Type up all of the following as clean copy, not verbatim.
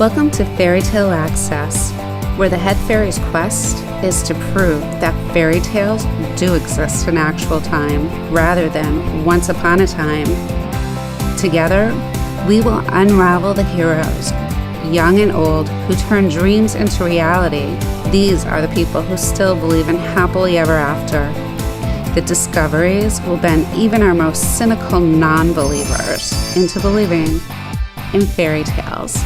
Welcome to Fairy Tale Access, where the head fairy's quest is to prove that fairy tales do exist in actual time rather than once upon a time. Together, we will unravel the heroes, young and old, who turn dreams into reality. These are the people who still believe in happily ever after. The discoveries will bend even our most cynical non-believers into believing in fairy tales.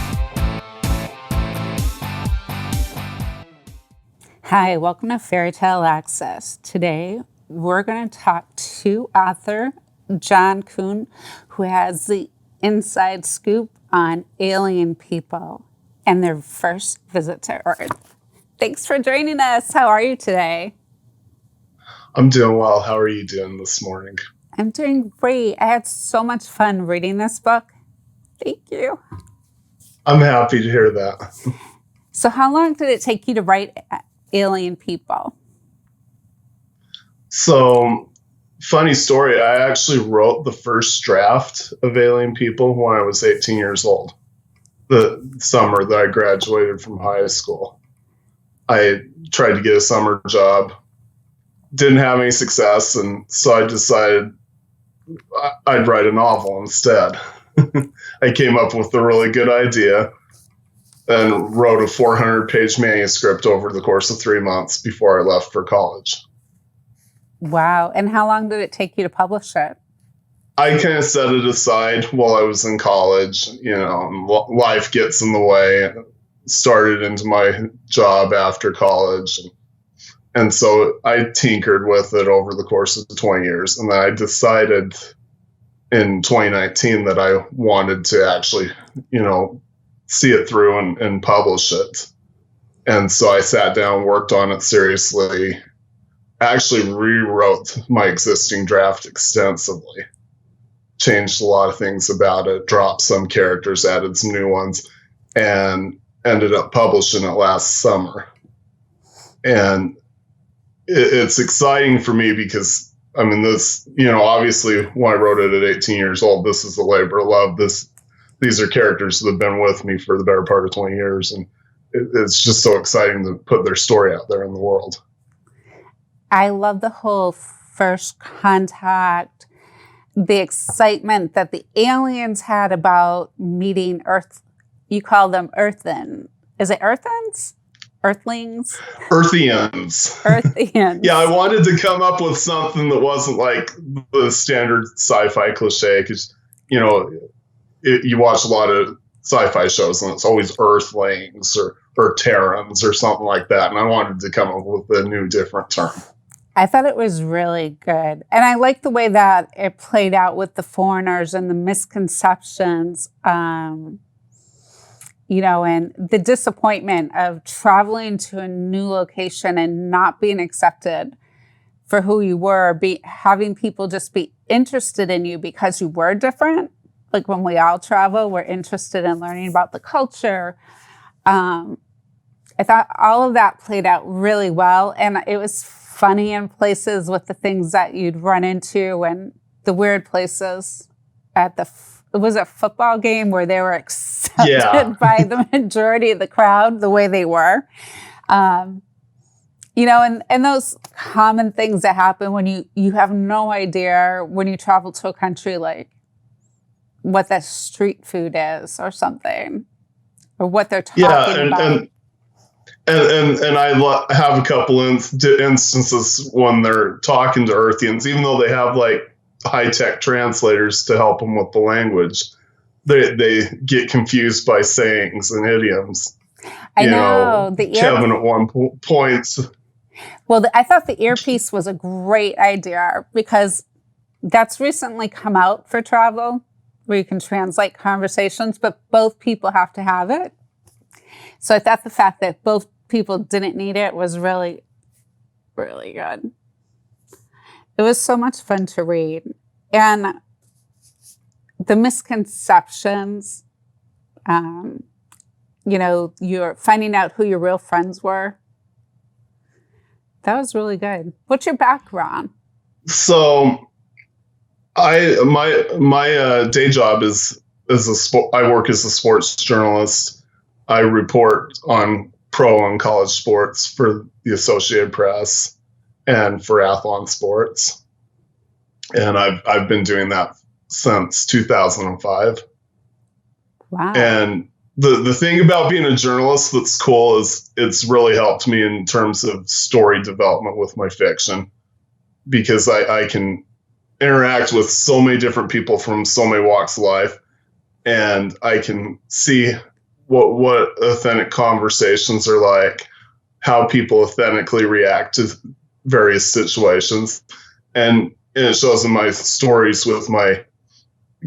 Hi, welcome to Fairy Tale Access. Today, we're going to talk to author John Coon, who has the inside scoop on alien people and their first visit to Earth. Thanks for joining us. How are you today? I'm doing well. How are you doing this morning? I'm doing great. I had so much fun reading this book. Thank you. I'm happy to hear that. So how long did it take you to write Alien People? So, funny story, I actually wrote the first draft of Alien People when I was 18 years old, the summer that I graduated from high school. I tried to get a summer job, didn't have any success, and so I decided I'd write a novel instead. I came up with a really good idea and wrote a 400-page manuscript over the course of 3 months before I left for college. Wow. And how long did it take you to publish it? I kind of set it aside while I was in college. You know, life gets in the way. Started into my job after college. And so I tinkered with it over the course of 20 years. And then I decided in 2019 that I wanted to actually, see it through and publish it. And so I sat down, worked on it seriously, actually rewrote my existing draft extensively, changed a lot of things about it, dropped some characters, added some new ones, and ended up publishing it last summer. And it's exciting for me because, this, obviously when I wrote it at 18 years old, this is a labor of love. These are characters that have been with me for the better part of 20 years. And it's just so exciting to put their story out there in the world. I love the whole first contact, the excitement that the aliens had about meeting Earth. You call them earthen. Is it earthens? Earthlings? Earthians. Earthians. Yeah, I wanted to come up with something that wasn't like the standard sci-fi cliche because, you watch a lot of sci-fi shows and it's always Earthlings or Terrans or something like that. And I wanted to come up with a new, different term. I thought it was really good. And I like the way that it played out with the foreigners and the misconceptions, and the disappointment of traveling to a new location and not being accepted for who you were, having people just be interested in you because you were different. Like when we all travel, we're interested in learning about the culture. I thought all of that played out really well. And it was funny in places with the things that you'd run into and the weird places at it was a football game where they were accepted by the majority of the crowd the way they were. And those common things that happen when you have no idea when you travel to a country like what the street food is or something, or what they're talking about. And I have a couple instances when they're talking to Earthians, even though they have like high-tech translators to help them with the language, they get confused by sayings and idioms. I know. Kevin at one point. Well, I thought the earpiece was a great idea because that's recently come out for travel, where you can translate conversations, but both people have to have it. So I thought the fact that both people didn't need it was really, really good. It was so much fun to read. And the misconceptions, you're finding out who your real friends were. That was really good. What's your background? So my day job is I work as a sports journalist. I report on pro and college sports for the Associated Press and for Athlon Sports. And I've been doing that since 2005. Wow. And the thing about being a journalist that's cool is it's really helped me in terms of story development with my fiction, because I can interact with so many different people from so many walks of life, and I can see what authentic conversations are like, how people authentically react to various situations. And it shows in my stories with my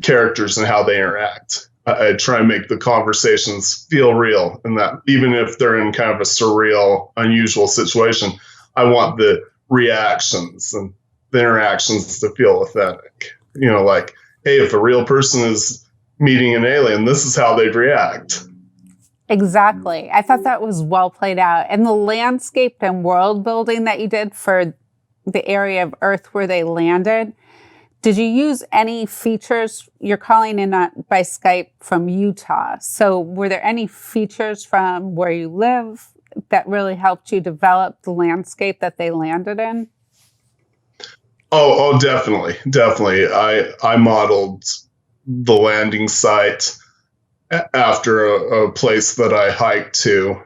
characters and how they interact. I try and make the conversations feel real, and that even if they're in kind of a surreal, unusual situation, I want the reactions and the interactions to feel authentic. Like, hey, if a real person is meeting an alien, this is how they'd react. Exactly. I thought that was well played out. And the landscape and world building that you did for the area of Earth where they landed, did you use any features? You're calling in by Skype from Utah. So were there any features from where you live that really helped you develop the landscape that they landed in? Oh, definitely. Definitely. I modeled the landing site after a place that I hiked to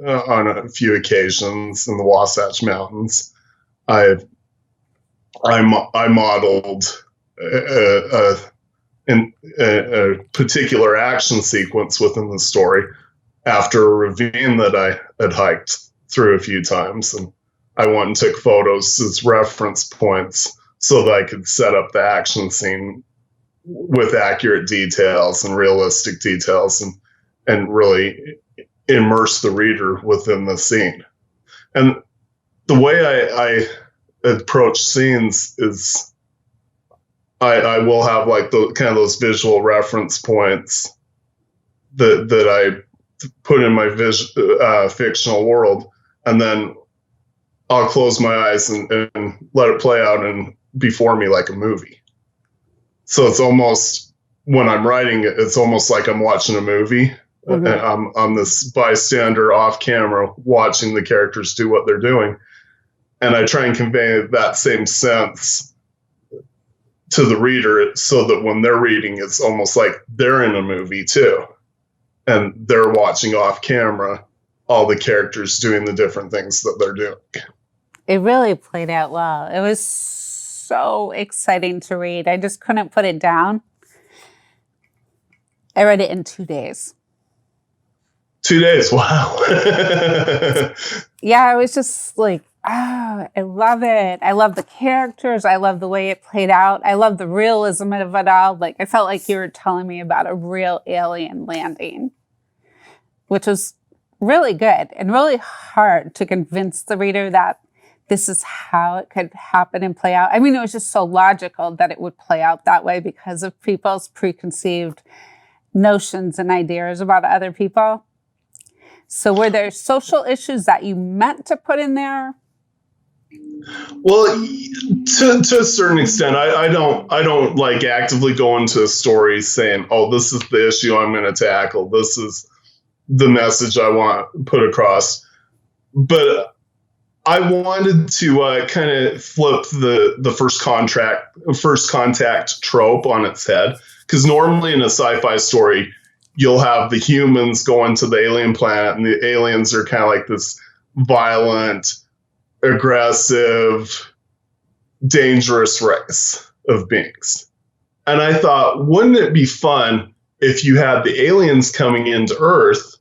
on a few occasions in the Wasatch Mountains. I modeled a particular action sequence within the story after a ravine that I had hiked through a few times, and I went and took photos as reference points so that I could set up the action scene with accurate details and realistic details, and really immerse the reader within the scene. And the way I approach scenes is I will have like the kind of those visual reference points that I put in my fictional world, and then I'll close my eyes and let it play out and before me like a movie. So it's almost, when I'm writing it, it's almost like I'm watching a movie. Mm-hmm. I'm this bystander off camera watching the characters do what they're doing. And I try and convey that same sense to the reader so that when they're reading, it's almost like they're in a movie too. And they're watching off camera all the characters doing the different things that they're doing. It really played out well. It was so exciting to read. I just couldn't put it down. I read it in 2 days. 2 days, wow. Yeah, I was just like, I love it. I love the characters. I love the way it played out. I love the realism of it all. Like, I felt like you were telling me about a real alien landing, which was really good and really hard to convince the reader that this is how it could happen and play out. I mean, it was just so logical that it would play out that way because of people's preconceived notions and ideas about other people. So were there social issues that you meant to put in there? Well, to a certain extent, I don't like actively go into a story saying, oh, this is the issue I'm going to tackle. This is the message I want to put across. But I wanted to kind of flip the first contact trope on its head, because normally in a sci-fi story, you'll have the humans going to the alien planet, and the aliens are kind of like this violent, aggressive, dangerous race of beings. And I thought, wouldn't it be fun if you had the aliens coming into Earth,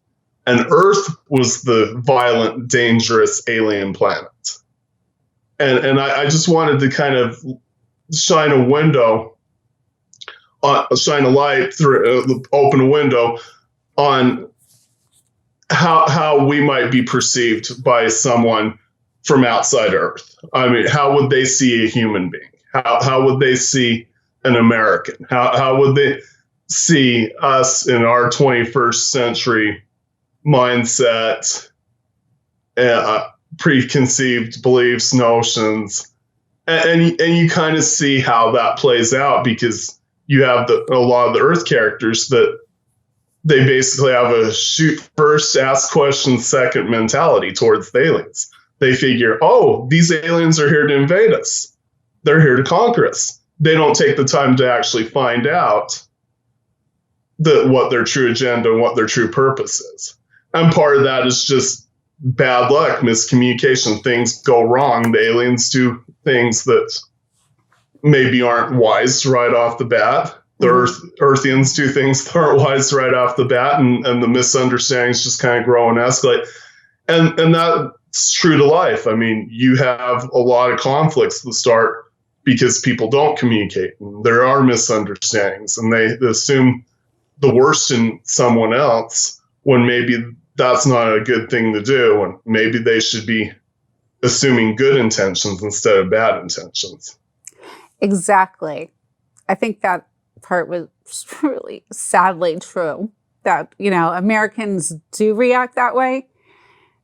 and Earth was the violent, dangerous alien planet? And I just wanted to kind of shine a light through, open a window on how we might be perceived by someone from outside Earth. I mean, how would they see a human being? How would they see an American? How would they see us in our 21st century mindset, preconceived beliefs, notions, and you kind of see how that plays out, because you have a lot of the Earth characters that they basically have a shoot first, ask questions second mentality towards the aliens. They figure, oh, these aliens are here to invade us. They're here to conquer us. They don't take the time to actually find out what their true agenda and what their true purpose is. And part of that is just bad luck, miscommunication. Things go wrong. The aliens do things that maybe aren't wise right off the bat. The earthians do things that aren't wise right off the bat, and the misunderstandings just kind of grow and escalate. And that's true to life. I mean, you have a lot of conflicts at the start because people don't communicate. And there are misunderstandings, and they assume the worst in someone else when maybe that's not a good thing to do, and maybe they should be assuming good intentions instead of bad intentions. Exactly. I think that part was really sadly true, that, you know, Americans do react that way.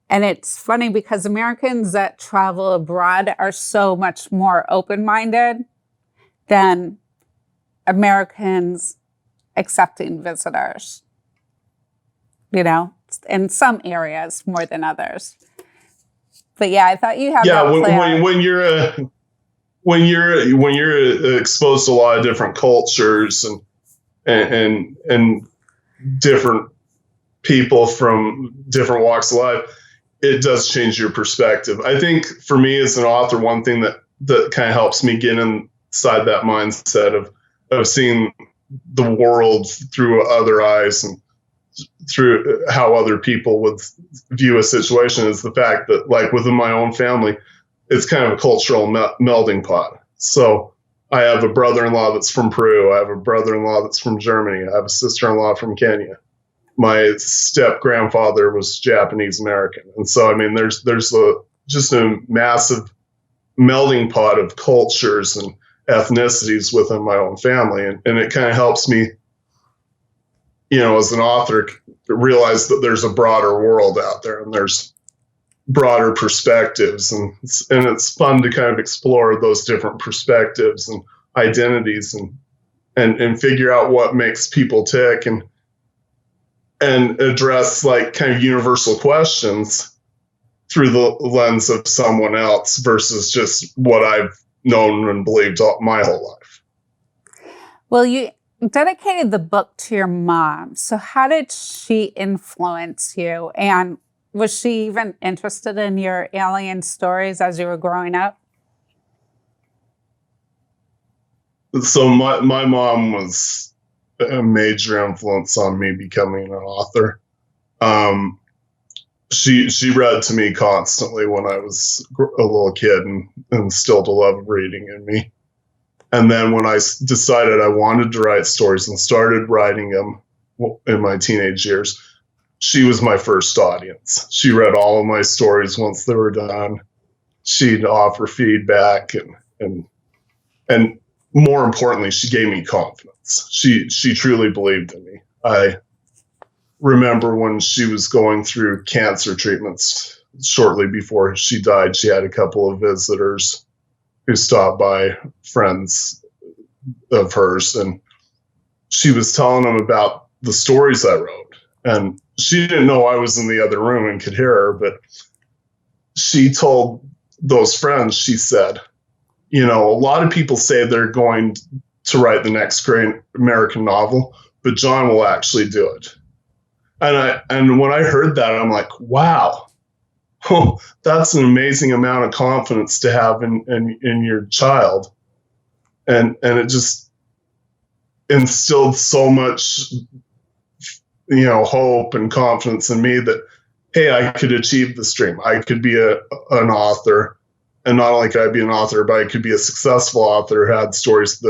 And it's funny because Americans that travel abroad are so much more open-minded than Americans accepting visitors, you know, in some areas more than others. But yeah, I thought you had that when you're exposed to a lot of different cultures and different people from different walks of life, it does change your perspective. I think for me as an author, one thing that kind of helps me get inside that mindset of seeing the world through other eyes and through how other people would view a situation is the fact that, like, within my own family, it's kind of a cultural melding pot. So I have a brother-in-law that's from Peru. I have a brother-in-law that's from Germany. I have a sister-in-law from Kenya. My step-grandfather was Japanese American. And so, I mean, there's just a massive melding pot of cultures and ethnicities within my own family. And it kind of helps me, you know, as an author, realize that there's a broader world out there and there's broader perspectives. And it's fun to kind of explore those different perspectives and identities and figure out what makes people tick and address, like, kind of universal questions through the lens of someone else versus just what I've known and believed my whole life. Well, you dedicated the book to your mom. So how did she influence you? And was she even interested in your alien stories as you were growing up? So my mom was a major influence on me becoming an author. She read to me constantly when I was a little kid and instilled a love of reading in me. And then when I decided I wanted to write stories and started writing them in my teenage years, she was my first audience. She read all of my stories once they were done. She'd offer feedback and more importantly, she gave me confidence. She truly believed in me. I remember when she was going through cancer treatments shortly before she died, she had a couple of visitors who stopped by, friends of hers, and she was telling them about the stories I wrote. And she didn't know I was in the other room and could hear her, but she told those friends, she said, you know, a lot of people say they're going to write the next great American novel, but John will actually do it. And when I heard that, I'm like, wow, that's an amazing amount of confidence to have in your child. And it just instilled so much, you know, hope and confidence in me that, hey, I could achieve this dream. I could be an author. And not only could I be an author, but I could be a successful author who had stories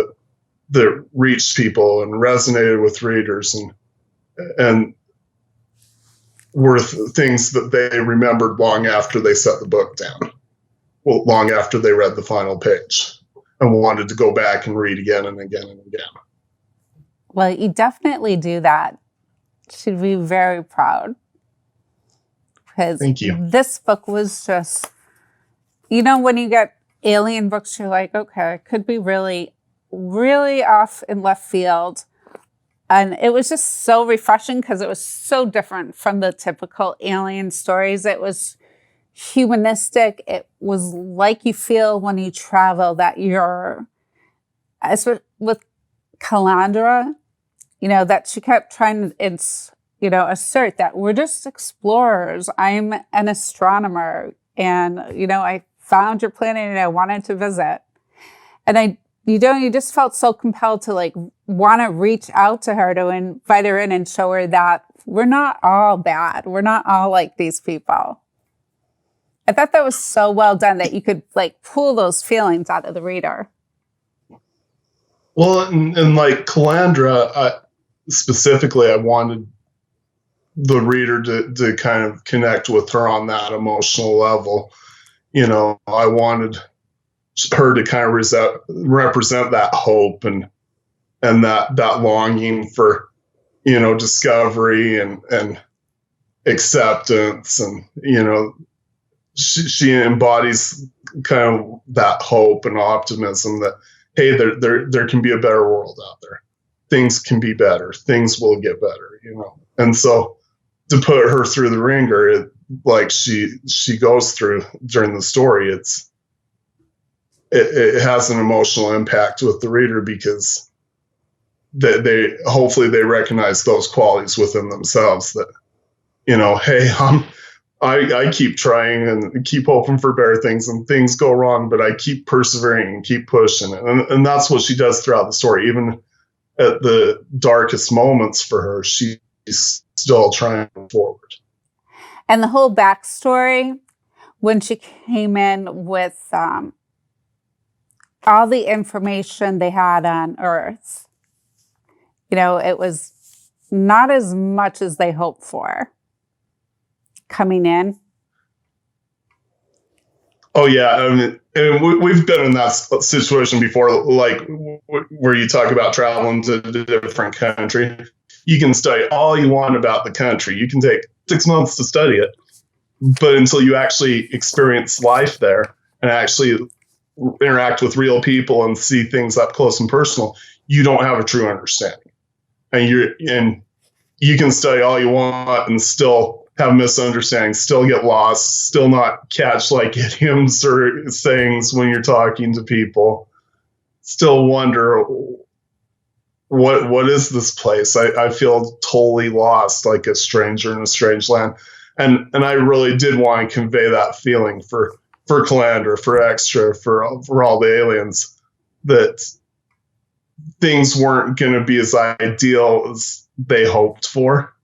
that reached people and resonated with readers and were things that they remembered long after they set the book down, well, long after they read the final page and wanted to go back and read again and again and again. Well, you definitely do that. She'd be very proud. Because Thank you. This book was just, you know, when you get alien books, you're like, okay, it could be really, really off in left field. And it was just so refreshing because it was so different from the typical alien stories. It was humanistic. It was like you feel when you travel that you're, as with Calandra, that she kept trying to, assert that we're just explorers. I'm an astronomer and, I found your planet and I wanted to visit. And you just felt so compelled to like want to reach out to her to invite her in and show her that we're not all bad. We're not all like these people. I thought that was so well done that you could like pull those feelings out of the reader. Well, and like Calandra, specifically, I wanted the reader to kind of connect with her on that emotional level. I wanted her to kind of represent that hope and that longing for, discovery and acceptance. And, she embodies kind of that hope and optimism that, hey, there can be a better world out there. Things can be better. Things will get better, And so to put her through the ringer, like she goes through during the story, it has an emotional impact with the reader because they hopefully they recognize those qualities within themselves that, hey, I keep trying and keep hoping for better things and things go wrong, but I keep persevering and keep pushing it. And that's what she does throughout the story. Even at the darkest moments for her, she's still trying forward. And the whole backstory, when she came in with all the information they had on Earth, it was not as much as they hoped for coming in. Oh yeah, I mean, and we've been in that situation before, like where you talk about traveling to a different country. You can study all you want about the country. You can take 6 months to study it, but until you actually experience life there and actually interact with real people and see things up close and personal, you don't have a true understanding. And you can study all you want and still have misunderstandings, still get lost, still not catch like idioms or things when you're talking to people, still wonder what is this place? I feel totally lost, like a stranger in a strange land. And I really did want to convey that feeling for Calandra, for Extra, for all the aliens, that things weren't going to be as ideal as they hoped for.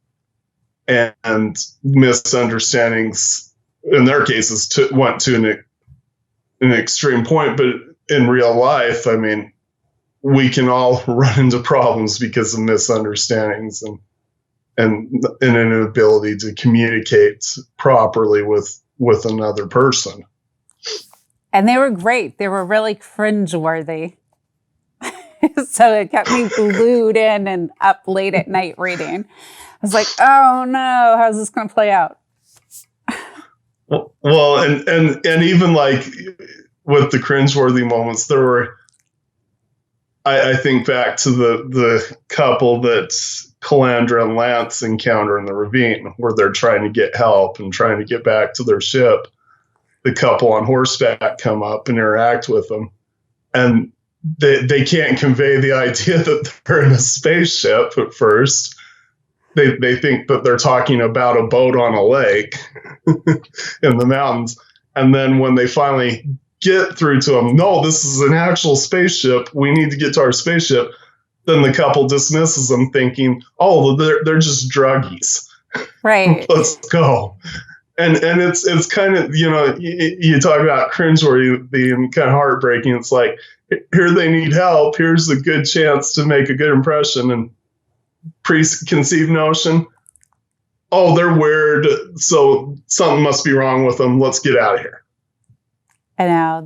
And misunderstandings, in their cases, went to an extreme point. But in real life, I mean, we can all run into problems because of misunderstandings and an inability to communicate properly with another person. And they were great. They were really cringeworthy. So it kept me glued in and up late at night reading. I was like, oh no, how's this going to play out? Well, and even like with the cringeworthy moments, there were, I think back to the couple that Calandra and Lance encounter in the ravine where they're trying to get help and trying to get back to their ship. The couple on horseback come up and interact with them, and they can't convey the idea that they're in a spaceship at first. They think that they're talking about a boat on a lake in the mountains. And then when they finally get through to them, no, this is an actual spaceship. We need to get to our spaceship. Then the couple dismisses them thinking, oh, they're just druggies. Right. Let's go. And it's kind of, you talk about cringeworthy and kind of heartbreaking. It's like, here they need help. Here's a good chance to make a good impression. And preconceived notion, oh, they're weird, so something must be wrong with them. Let's get out of here. I know,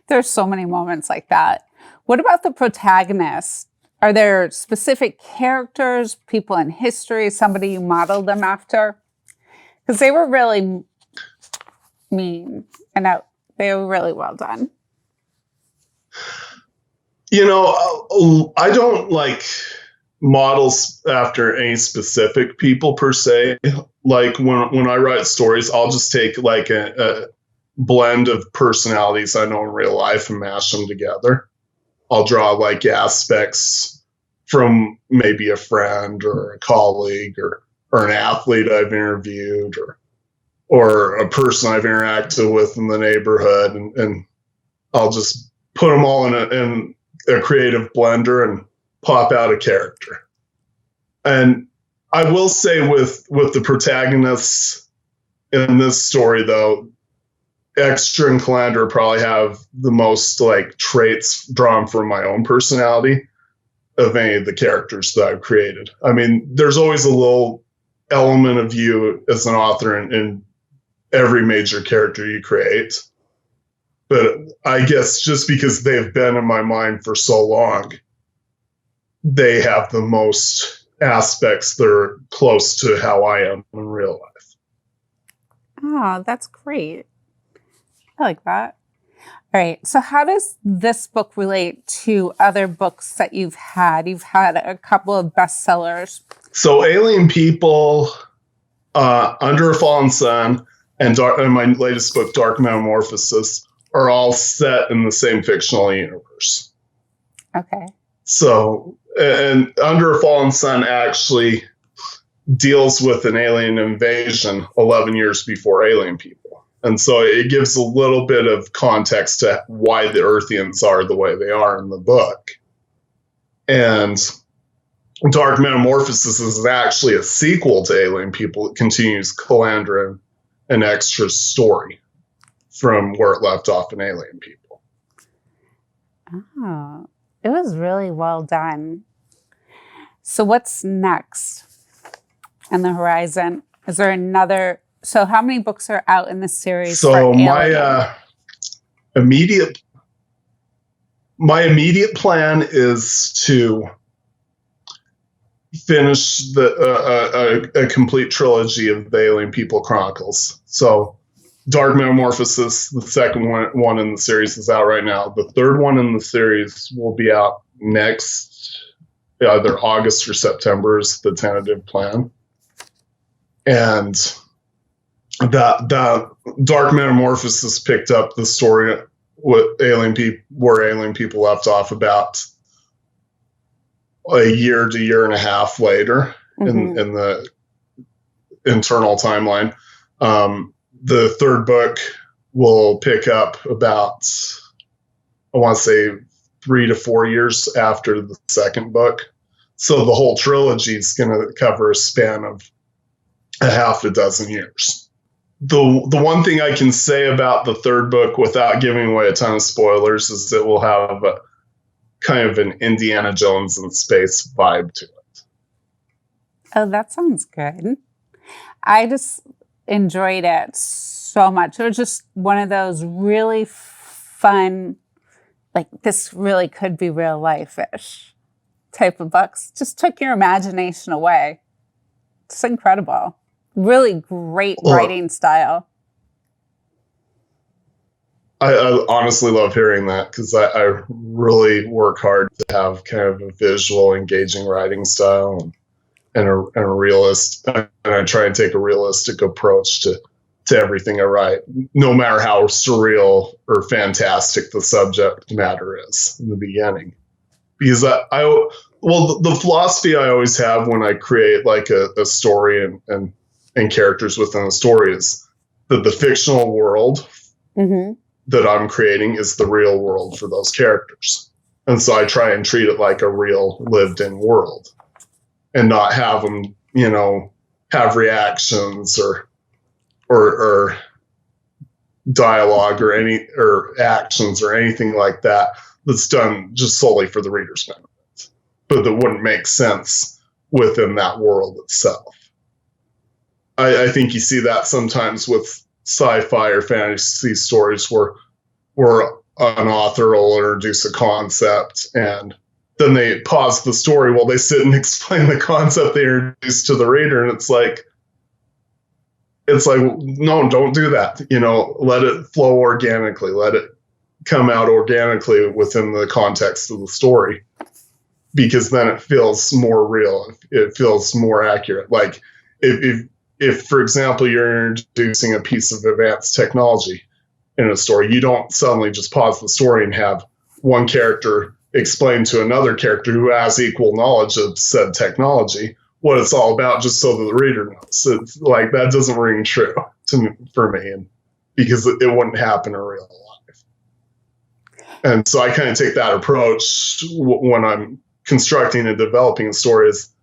there's so many moments like that. What about the protagonist? Are there specific characters, people in history, somebody you modeled them after? Because they were really mean, and they were really well done. I don't like models after any specific people per se. Like when I write stories, I'll just take like a blend of personalities I know in real life and mash them together. I'll draw like aspects from maybe a friend or a colleague or an athlete I've interviewed or a person I've interacted with in the neighborhood, and I'll just put them all in a creative blender and pop out a character. And I will say with the protagonists in this story, though, Extra and Calandra probably have the most like traits drawn from my own personality of any of the characters that I've created. I mean, there's always a little element of you as an author in every major character you create. But I guess just because they've been in my mind for so long, they have the most aspects that are close to how I am in real life. Oh, that's great. I like that. All right. So how does this book relate to other books that you've had? You've had a couple of bestsellers. So Alien People, Under a Fallen Sun, and my latest book, Dark Metamorphosis, are all set in the same fictional universe. Okay. So, and Under a Fallen Sun actually deals with an alien invasion 11 years before Alien People. And so it gives a little bit of context to why the Earthians are the way they are in the book. And Dark Metamorphosis is actually a sequel to Alien People. It continues Calandra and Extra's story from where it left off in Alien People. Oh, it was really well done. So what's next on the horizon? Is there another? So how many books are out in the series? So my immediate plan is to finish a complete trilogy of the Alien People Chronicles. So Dark Metamorphosis, the second one in the series, is out right now. The third one in the series will be out next, either August or September is the tentative plan. And that Dark Metamorphosis picked up the story with where Alien People left off about a year to year and a half later in the internal timeline. The third book will pick up about, I want to say, 3 to 4 years after the second book. So the whole trilogy is going to cover a span of a half a dozen years. The one thing I can say about the third book without giving away a ton of spoilers is it will have a kind of an Indiana Jones in space vibe to it. Oh, that sounds good. I just enjoyed it so much. It was just one of those really fun, like this really could be real life-ish type of books. Just took your imagination away. It's incredible. Really great writing style. I honestly love hearing that because I really work hard to have kind of a visual, engaging writing style and a realist. And I try and take a realistic approach to everything I write, no matter how surreal or fantastic the subject matter is in the beginning. Because the philosophy I always have when I create like a story and characters within a story is that the fictional world that I'm creating is the real world for those characters. And so I try and treat it like a real lived in world and not have them, have reactions or dialogue or actions or anything like that that's done just solely for the reader's benefit, but that wouldn't make sense within that world itself. I think you see that sometimes with sci-fi or fantasy stories where an author will introduce a concept and then they pause the story while they sit and explain the concept they introduced to the reader. And it's like, no, don't do that. Let it flow organically. Let it come out organically within the context of the story. because then it feels more real. It feels more accurate. Like if for example, you're introducing a piece of advanced technology in a story, you don't suddenly just pause the story and have one character explain to another character who has equal knowledge of said technology what it's all about, just so that the reader knows. So it's like, that doesn't ring true to me, for me, and because it wouldn't happen in real life. And so I kind of take that approach when I'm constructing and developing a story: is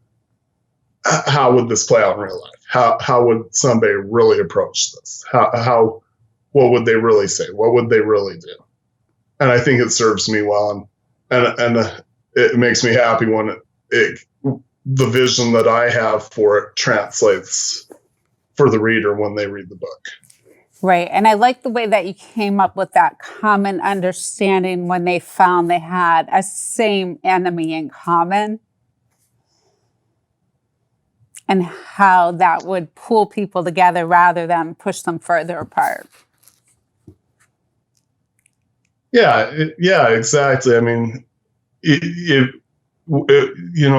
how would this play out in real life? How would somebody really approach this? What would they really say? What would they really do? And I think it serves me well, and it makes me happy when the vision that I have for it translates for the reader when they read the book. Right. And I like the way that you came up with that common understanding when they found they had a same enemy in common, and how that would pull people together rather than push them further apart. Yeah, exactly. I mean,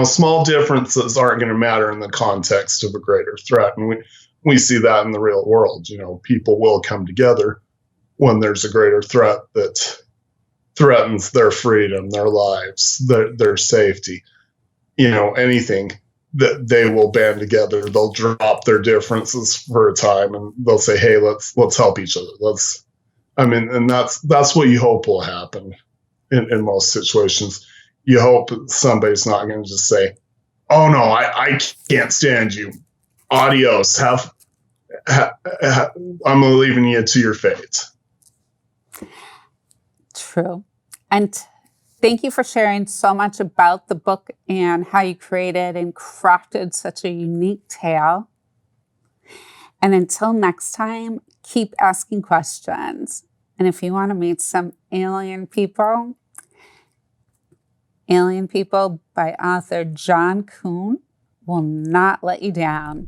small differences aren't going to matter in the context of a greater threat. And we see that in the real world. People will come together when there's a greater threat that threatens their freedom, their lives, their safety, anything, that they will band together. They'll drop their differences for a time and they'll say, hey, let's help each other. And that's what you hope will happen in most situations. You hope somebody's not going to just say, oh no, I can't stand you. Adios. I'm leaving you to your fate. True. And thank you for sharing so much about the book and how you created and crafted such a unique tale. And until next time, keep asking questions. And if you want to meet some Alien People by author John Coon will not let you down.